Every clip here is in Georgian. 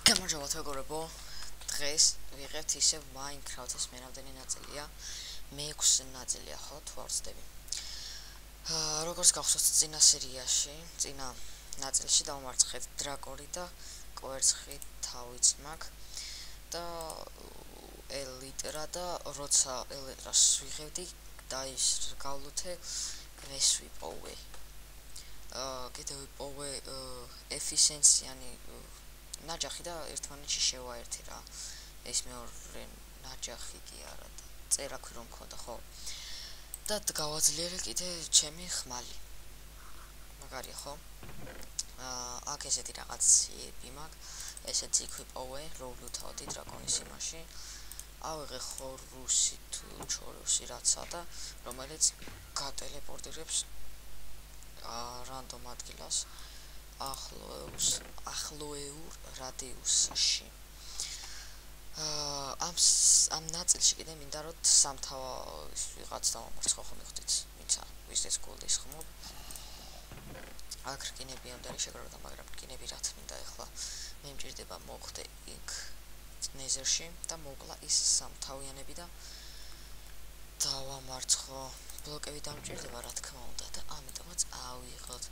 გამარჯობა მეგობრებო, დღეს ვიღებთ ისევ Minecraft-ის მერამდენი ნაწილია. მე-6 ნაწილია, ხო, თუ არ ვცდები. როგორც გახსოვთ წინა სერიაში, წინა ნაწილში დავმარცხეთ დრაკონი და კვერცხი თავიც მაქვს და ელიტრა და როცა ელიტრას ვიღებდი და ის გავლუთე ეს ვიპოვე. კიდევ ვიპოვე ეფიციენციანი ნაჯახი და ერთმანეთში შევაერთე რა. ეს მეორე ნაჯახი კი არა და წერაქვი რომ მქონდა, ხო? და გავაძლიერე კიდე ჩემი ხმალი. მაგარია, ხო? აქ ესეთი რაღაცები მაქვს. ესეც იქ ვიპოვე, რო ვლუთავდი დრაკონის იმაში. ავიღე ხორუსი თუ ჩორუსი რაცა და რომელიც გატელეპორტირებს რანდომ ადგილას ახლოეურ რადიუსში. ამ ნაწილში კიდე მინდა რომ სამთავა ვიღაც დავამარცხო ხო მიხდით, ვინცა ვისეს გოლდის ხმობ. აქ რკინები ამდენი შეგროვდა, მაგრამ რკინები რაც მინდა ეხლა მე მჭირდება მოხდე იქ ნეზერში და მოკლა ის სამთავიანები და დავამარცხო. ბლოკები დამჭირდება რა თქმა უნდა და ამიტომაც ავიღოთ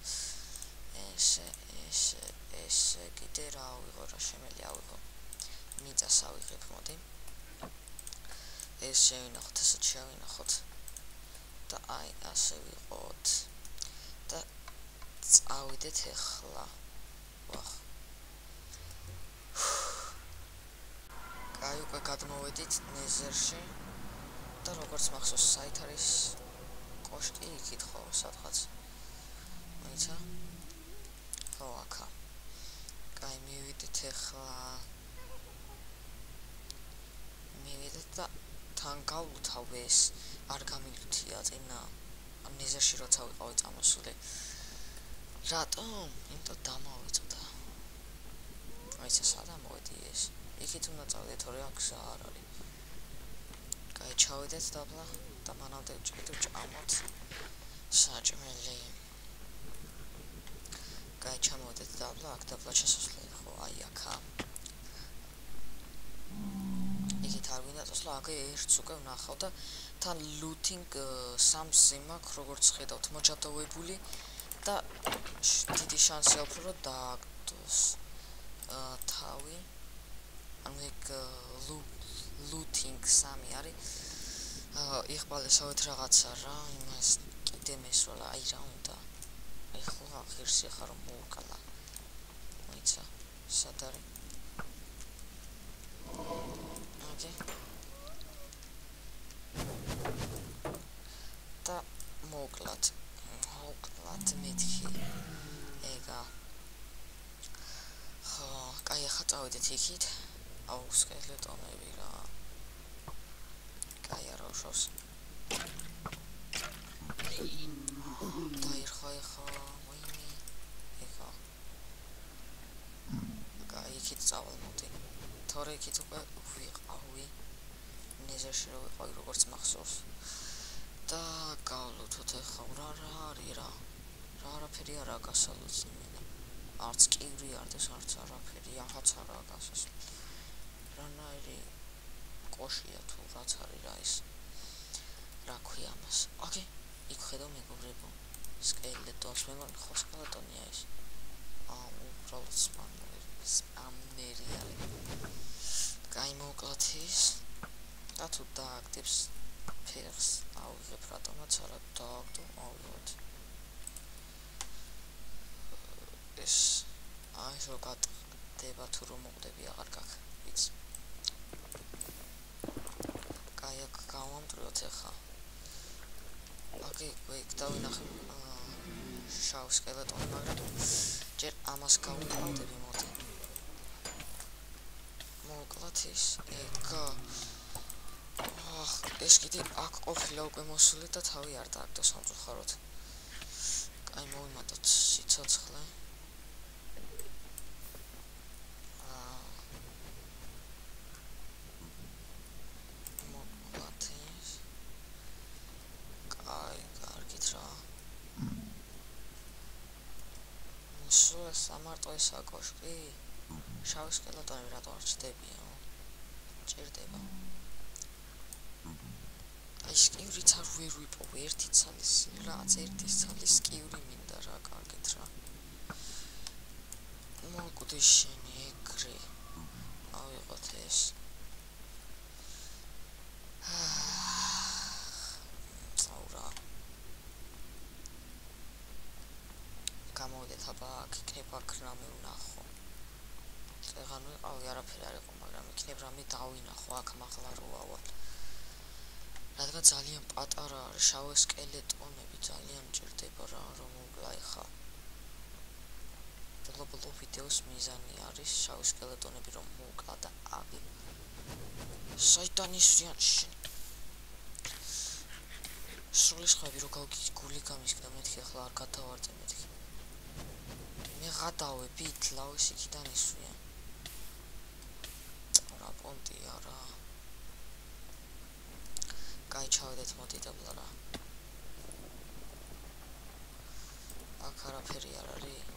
ესე კიდე რა ავიღო, რა შემიძლია ავიღო. მიწას ავიღებ, მოდი. ეს შევინახოთ, ესეც შევინახოთ. და აი ასე ვიყოთ. და წავიდეთ ახლა. ვახ. აი უკვე გადმოვედით ნეზერში. და როგორც მახსოვს, საით არის კოშკი იქით ხო, სადღაც. მოიცა? ხო, აქა. კაი, მივიდეთ ახლა. მივიდეთ და თან გავუთავ ეს. არ გამილუთია წინა ნეზერში როცა ვიყავი წამოსული. რატომ? იმიტომ დამავიწდა. მოიცა, სადა მოვედი ეს. იქით უნდა წავიდე, თორე აქ გზა არ არის. კაი, ჩავიდეთ დაბლა და მანამდე ჭამოთ საჭმელი. კაი, ჩამოვედეთ დაბლა, აქ დაბლა შესასვლელი ხო, აი აქა. იქით არ ვინდა წასვლა, აქ ერთს უკვე ვნახავ და თან ლუთინგ სამსი მაქვს, როგორც ხედავთ, მოჯადოვებული და დიდი შანსია უფრო რომ დააგდოს თავი. ანუ ეგ ლუთინგ 3 არის. იხვალესავით რაღაცა რა, იმას კიდე მესვლა, აი რა უნდა. ეხლა ღირსი ხარ რომ მოვკლა. მოიცა, სად არის? ოკეი. და მოვკლათ მეთქი. ეგა. ხო, კაი, ახლა წავიდეთ იქით. აუ, სკელეტონები რა. კაი, არ ვშავს. დაირხვა ახლა, მოიმი. ეგა. კაი, იქით წავალ მოდი. თორე იქით უკვე ვიყავი. ნეზერში რო ვიყავი, როგორც მახსოვს. და გავლუთოთ ახლა რა არის რა. რა არაფერი არა გასალოცემელი. არც კივრი არდეს, არც არაფერი, ახაც არა გასას. რანაირი კოშია თუ რაც არის რა ის. რა ქვია მას? ოკეი, იქ ხედავ მეგობრებო. სკელეტონს მეგობრებო, ხო სკელეტონია ეს. უბრალოდ სპამერი არის. კაი, მოვკლათ ის. და თუ დააგდებს ფერს, ავიღებ რატომაც არა დააგდო, ავიღოთ. ეს აი რო გატყდება თუ რომ მოყდები აღარ გაქვს, ვიცი. კაი, აქ გავამტრიოთ ახლა. ოკეი, იქ დავინახე შავ სკელეტონი, მაგრამ ჯერ ამას გავუყავდები მოდი. მოვკლათ ის, ეგა. ეს კიდე აქ ყოფილა უკვე მოსული და თავი არ დააგდო სამწუხაროდ. კაი, მოვიმატოთ სიცოცხლე. მოვკლათ ის. კაი, კარგით რა. მოსულ სამარტო ესა კოშკი. შავი სკელეტონები რატო არ ჩდებია? ჭირდება. აი სკივრიც არ ვერ ვიპოვე ერთი ცალის რაღაც ერთი ცალის სკივრი მინდა რა კარგით რა. მოკვდი შენი ეგრე. ავიღოთ ეს. აურა. გამოვიდეთ აბა აქ იქნება რამე ვნახო. წეღან ვიყავი არაფერი არ იყო, მაგრამ იქნება რამე დავინახო აქ მაღლა რო ავალ. რადგან ძალიან პატარა არის შავი სკელეტონები ძალიან მჭირდება რა რომ მოვგლა ეხა. ბოლო ვიდეოს მიზანი არის შავი სკელეტონები რომ მოვგლა და აბი. საიდან ისრიან შენ. სროლის ხები რო გული გამისკდა მეთქი ახლა არ გადავარდე მეთქი. მე გადავებით ლავის იქიდან ისვიან. რა პონტია რა. კაი ჩავედეთ მოდიდებლა რა. აქ არაფერი არ არის.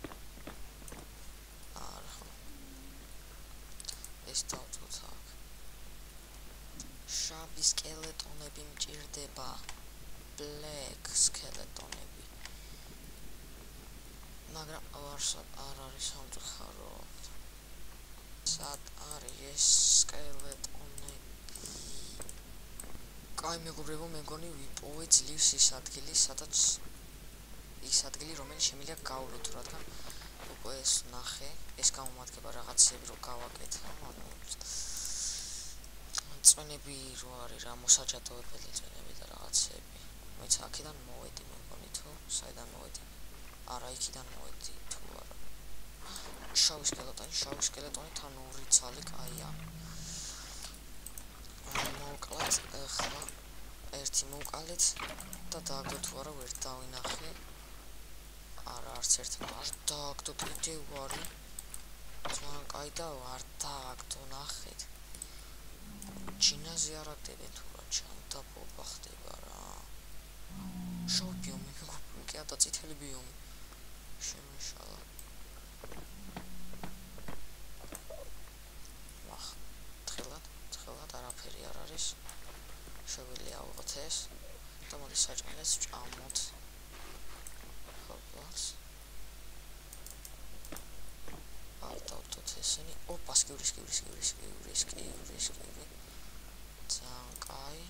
არა. ეს დავწუთ აქ. შავი სკელეტონები მჭირდება. black სკელეტონები. მაგრამ არ არის სამწუხარო. სად არის ეს სკელეტონები? კაი მეგობრებო, მე მგონი ვიპოვე ძლივს ის ადგილი, სადაც ის ადგილი, რომელიც შემიძლია გავვლოთ, რადგან უკვე ეს ნახე, ეს გამომადგება რაღაცები რო გავაკეთო, ანუ წვენები რო არის რა, მოსაჯადოებელი წვენები და რაღაცები. მეც აქედან მოვედი, მე მგონი თუ საიდან მოვედი? არა, იქიდან მოვედი თუ არა. შავი სკელეტონი თან ორი ცალი კაია. მოვკლათ ახლა ერთი მოვკალეთ და დააგდო თუ არა ვერ დავინახე. არა არც ერთი არ დააგდო კიდევ არის. ძალიან კაი და არ დააგდო ნახეთ. ჯინაზე არ აგდებენ თუ რა ჩანდაბობა ხდება რა. შავი ბიომი მეგობრებო, და წითელი ბიომი. შემიშალა. თხელად არაფერი არ არის. შეგვიძლია ავიღოთ ეს და მოდი საჭმელს ვჭამოთ. ხოპლას. ავდავდოთ ესენი. ოპა, სკივრი. ძალიან კაი.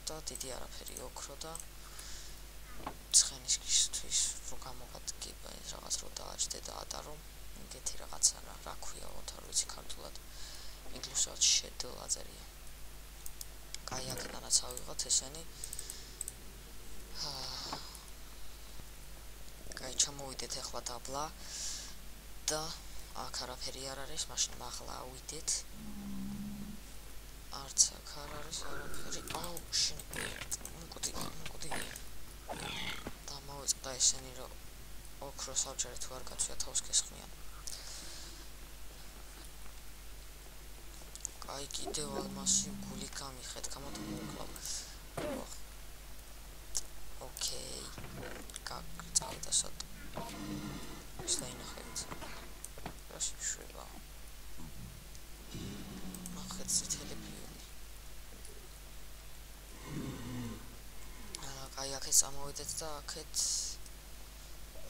და დიდი არაფერი ოქრო და ცხენისკისთვის რო გამოგადგება ეს რაღაც რო დააჭდე და ატარო. ეგეთი რაღაცა რა ქვია, ოთარ ვიცი ქართულად. ინგლისურად შედო ლაზერია. კაი, აქედანაც ავიღოთ ესენი. კაი, ჩამოვიდეთ ახლა დაბლა და აქ არაფერი არ არის, მაშინ მაღლა ავიდეთ. არც აქ არ არის არაფერი. აუ, შენ მოკვდი. და მოვიწყდა ესენი რომ ოქროს ავჯერე თუ არ გაწვია თავს გესხმიან. კაი, კიდევ ალმასი გული გამიხეთ, გამოდი მოვკლავ. ოკეი. წავიდა სად. შევინახეთ. რაში შვება. ნახეთ წითელი ბიომი. კაი, აქეთ წამოვიდეთ და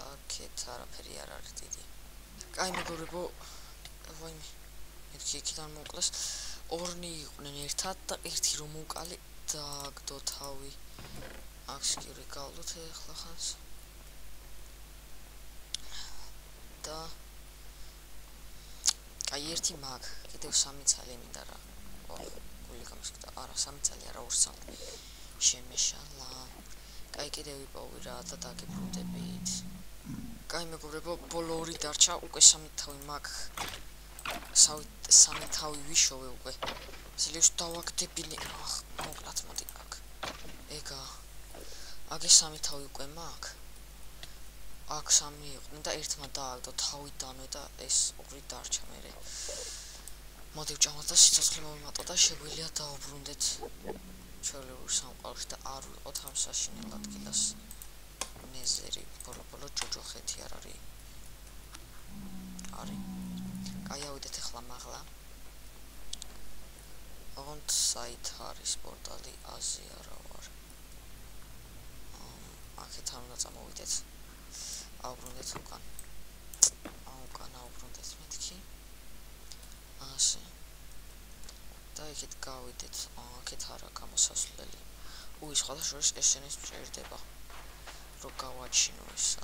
აქეთ არაფერი არ არის დიდი. კაი მეგობრებო, ვაიმე. მეთქი იქიდან მოკლეს. ორნი იყვნენ ერთად და ერთი რომ მოვკალი დააგდო თავი. აქ სკივრი გავვლოთ ახლა ხანს. და კაი, ერთი მაგ, კიდევ 3 ცალი მინდა რა. გული გამისკდა. არა, 3 ცალი არა, 2 ცალი. შემეშალა. კაი, კიდევ ვიპოვი რა და დაგიბრუნდებით. კაი მეგობრებო, ბოლო 2 დარჩა, უკვე 3 თავი მაგ. 3 თავი ვიშოვე უკვე. ძლივს დავაგდებინე. მოკლათ მოდი აქ. ეგა. აქ 3 თავი უკვე მაგ. აქ 3 იყვნენ და ერთმა დააგდო თავიდანვე და ეს 2 დარჩა მერე. მოდი ვჭამოთ და სიცოცხლე მოვიმატო და შეგვიძლია დავუბრუნდეთ ჩვეულებრივ სამყაროში და არ ვიყოთ ამ საშინელ ადგილას. ნეზერი, ბოლო ჯოჯოხეთი არ არის. კაი, ავიდეთ ახლა მაღლა. ოღონდ საით არის პორტალი აზია რა ვარ. აქეთ არ უნდა წამოვიდეთ. აუბრუნდეთ უკან. უკან აუბრუნდეთ მეთქი. ასე. და იქით გავიდეთ. აქეთ არა გამოსასვლელი. სხვათა შორის ესენის მჭირდება. რომ გავაჩინო ისა.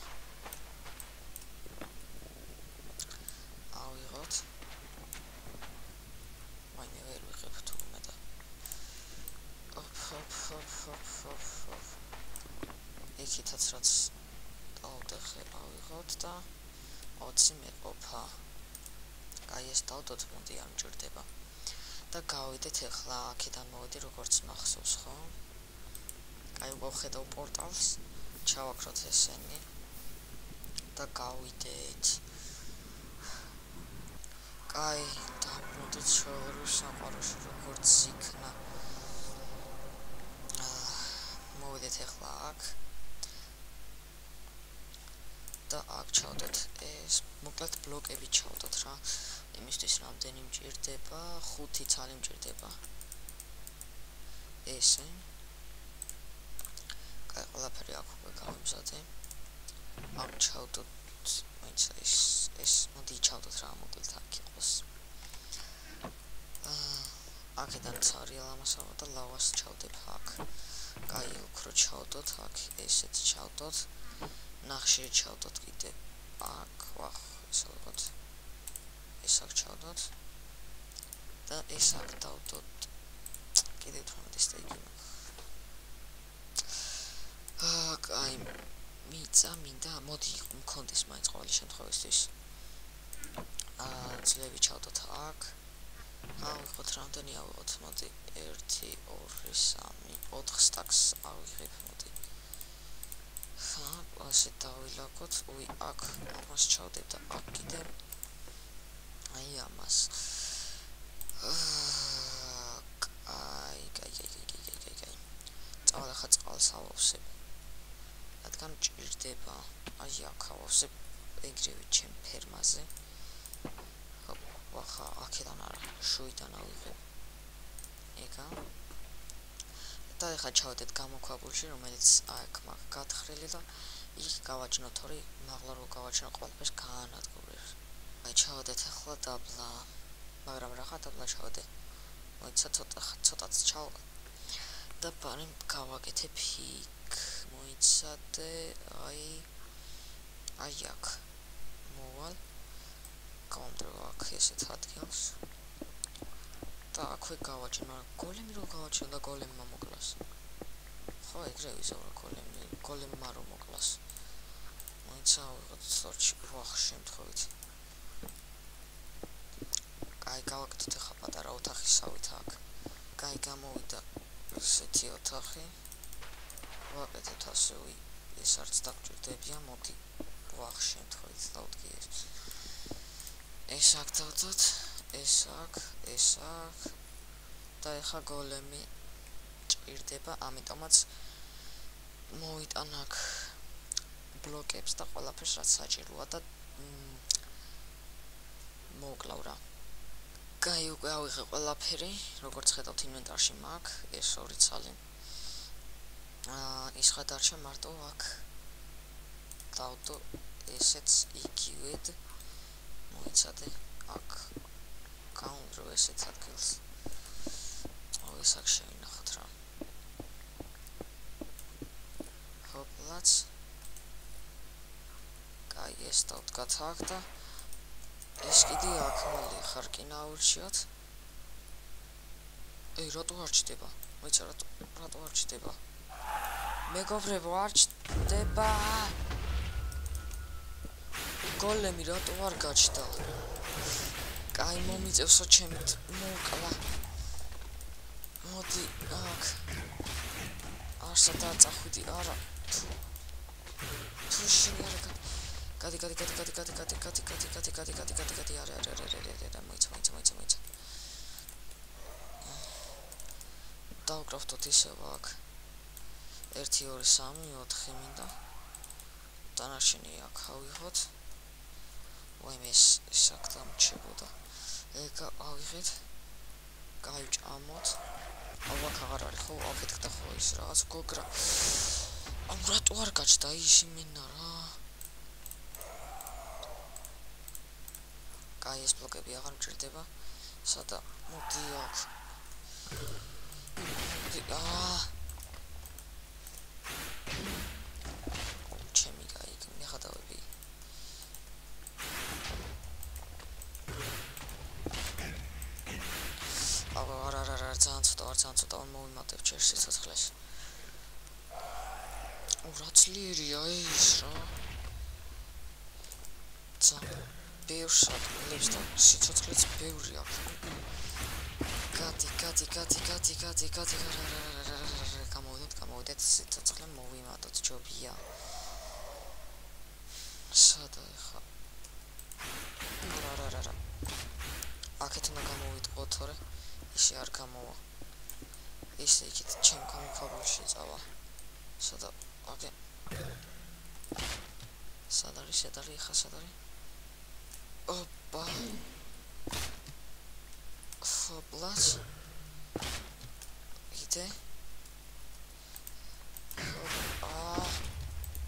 ავიღოთ. მაინე ვერ ვიღებ თურმე და. იქითაც რაც დავდეხე ავიღოთ და 20 მეყოფა. კაი, ეს დავდოთ, მოდი არ მჭირდება. და გავიდეთ ახლა აქედან მოვედი როგორც მახსოვს, ხო? კაი, ვხედავ პორტალს, ჩავაქროთ ესენი და გავიდეთ. კაი, დაბრუნდით შოურის საყაროში როგორც იქნა. მოვიდეთ ახლა აქ და აქ ჩავდოთ ეს მოკლედ ბლოკები ჩავდოთ რა. იმისთვის რამდენი მჭირდება? 5 ცალი მჭირდება. ესე. კაი, ყველაფერი აქ უკვე გავიმზადე. აქ ჩავდოთ, მაინც ეს მოდი ჩავდოთ რა, მოკლედ აქ იყოს. აქედან ცარია ლამასავა და ლავას ჩავდებ აქ. კაი, უფრო ჩავდოთ აქ, ესეც ჩავდოთ. ნახშირი ჩავდოთ კიდე აქ, ვახ, ეს ალბათ ეს აქ ჩავდოთ და ეს აქ დავდოთ. კიდე 18 სტეიგი მაქვს. კაი, მინდა მოდი მქონდეს მაინც ყოველი შემთხვევისთვის. ძლევი ჩავდოთ აქ. ავიღოთ რამდენი ავიღოთ, მოდი 1 2 3 4 სტაკს ავიღებ, მოდი. ასე დავილაგოთ. აქ ამას ჩავდებ და აქ კიდე აი ამას. კაი. წავალ ახლა წყალს ავავსებ. რადგან ჭირდება. აი აქ ავავსებ ეგრევე ჩემ ფერმაზე. ახლა აქედან არა, შუიდან ავიღებ. ეგა. და ახლა ჩავდეთ გამოქვაბულში, რომელიც აქ მაქვს გათხრილი და იქ გავაჩინოთ, თორე მაღლა რო გავაჩინო ყველაფერს გაანადგურებს. აი ჩავდეთ ახლა დაბლა. მაგრამ რა ხა დაბლა ჩავდე. მოიცა ცოტაც ჩავდა. და პარი გავაკეთებ იქ. მოიცადე, აი აქ. მოვალ. გავამდრევ აქ ესეთ ადგილს. და აქვე გავაჩინო, გოლემი რო გავაჩინო და გოლემმა მოკლას. ხო, ეგრევე ვიზავრა გოლემმა რო მოკლას. მოიცა ავიღოთ სორჩი, ვახ, შემთხვევით. კაი, გავაკეთოთ ახლა პატარა ოთახისავით აქ. კაი, გამოვიდა ესეთი ოთახი. ვაკეთოთ ასე, ეს არც დაგჭირდებია, მოდი ვახ, შემთხვევით დავდგი ეს. ეს აქ დავდოთ, ეს აქ და ეხა გოლემი ჭირდება, ამიტომაც მოვიტან აქ ბლოკებს და ყველაფერს რაც საჭიროა და მოვკლავ რა. კაი, უკვე ავიღე ყველაფერი, როგორც ხედავთ ინვენტარში მაქვს, ეს 2 ცალი. ის ხა დარჩა მარტო აქ. დავდო ესეც იგივედ. მოიცადე აქ. გავუნდრო ესეთ ადგილს. ეს აქ შევინახოთ რა. ჰოპლაც. კაი, ეს დავდგათ აქ და ეს კიდე აქ მალე ხარკინა აურჩიოთ. რატო არ ჩდება? მოიცა რატო არ ჩდება? მეგობრებო, არ ჩდება. გოლემი რატო არ გაჩნდა? კაი, მომიწევსო ჩემით, მოკლა. მოდი აქ. არსა დაწახვიდი, არა. თუ შენი არა გადი არა მოიცა დავკრაფტოთ ისევ აქ 1 2 3 4 მინდა დანარჩენი აქ ავიღოთ ვაიმე ეს აქ დამრჩებოდა. ეგ ავიღეთ. გაიჭამოთ. აქ აღარ არის ხო? აფეთქდა ხო ის რაღაც გოგრა. აუ რატო არ გაჩნდა ის იმენა რა? კაი ეს ბლოკები აღარ მჭირდება. სადა მოდი აქ. ჩემი კაი მიხადავები. არა ძალიან ცოტა მოვიმატებ ჯერ სიცოცხლეს. რა ძლიერია ის რა. ბევრსად ლებს და სიცოცხლეც ბევრი აქვს. გადი. გამოვიდეთ სიცოცხლე მოვიმატოთ ჯობია. სადა ხა? არა. აქეთ უნდა გამოვიტყო თორე ისე არ გამოვა. ისე იქით ჩემ კომიფაბულში წავა. სადა აკე. სად არის ხა სად არის? ოპა. ფობლას. იდე.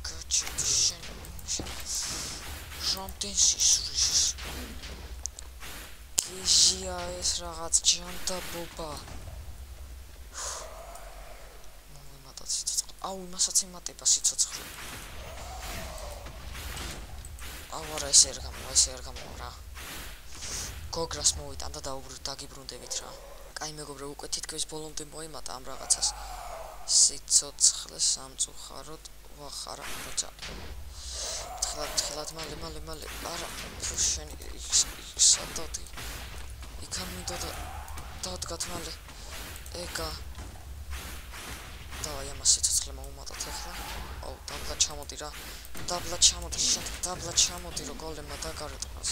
გაჩერდიშენ. რამდენ სისულის. გიჟია ეს რაღაც ჯანდაბობა. მომიმატოთ სიცოცხლე. აუ იმასაც იმატება სიცოცხლე. აუ არა ეს არ გამოვა რა. გოგრას მოვიტან და დაგიბრუნდებით რა. კაი მეგობრებო უკვე თითქმის ბოლომდე მოიმატა ამ რაღაცას. სიცოცხლე სამწუხაროდ ვახარა როცა. თხილად მალე არა შენი სადადი. იქამიდო და დადგათ მალე. ეგა დავაი ამას სიცოცხლე მოვუმატოთ ახლა. აუ დაბლა ჩამოდი რა. დაბლა ჩამოდი რო გოლემა დაგარეთყოს.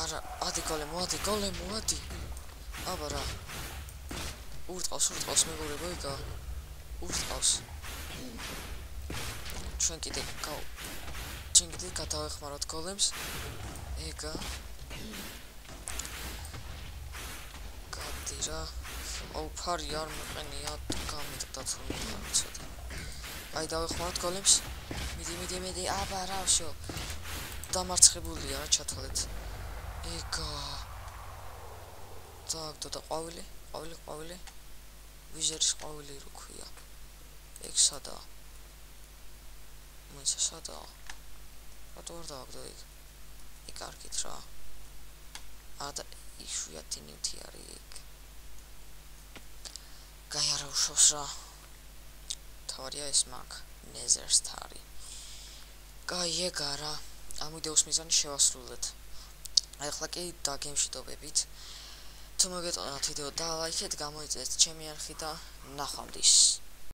არა ადი გოლემო ადი. აბა რა. ურტყავს მეგობრებო ეგა. ურტყავს. ჩვენ კიდე გადავეხმაროთ გოლემს. ეგა. გადი რა. აუ ფარი არ მოყენია გამიტყდა თუნდაც ცოტა. აი დავეხმაროთ გოლემს. მიდი. აბა რავშო. დამარცხებულია რა ჩათვალეთ. ეგა. დაგდო და ყვავილი. ვიზერის ყვავილი რო ქვია. ეგ სადა. მოიცა სადა. რატო არ დავაგდო ეგ? ეგ კარგით რა. და იშვიათი ნივთი არის ეგ. გაი არა უშავს რა. თავარია ეს მაგ ნეზერს თარი. გაი ეგ არა. ამ ვიდეოს მიზანი შევასრულეთ. ახლა კი დაგემშვიდობებით. თუ მოგეწონათ ვიდეო და ლაიქეთ, გამოიწვიეთ ჩემი არხი და ნახვამდის.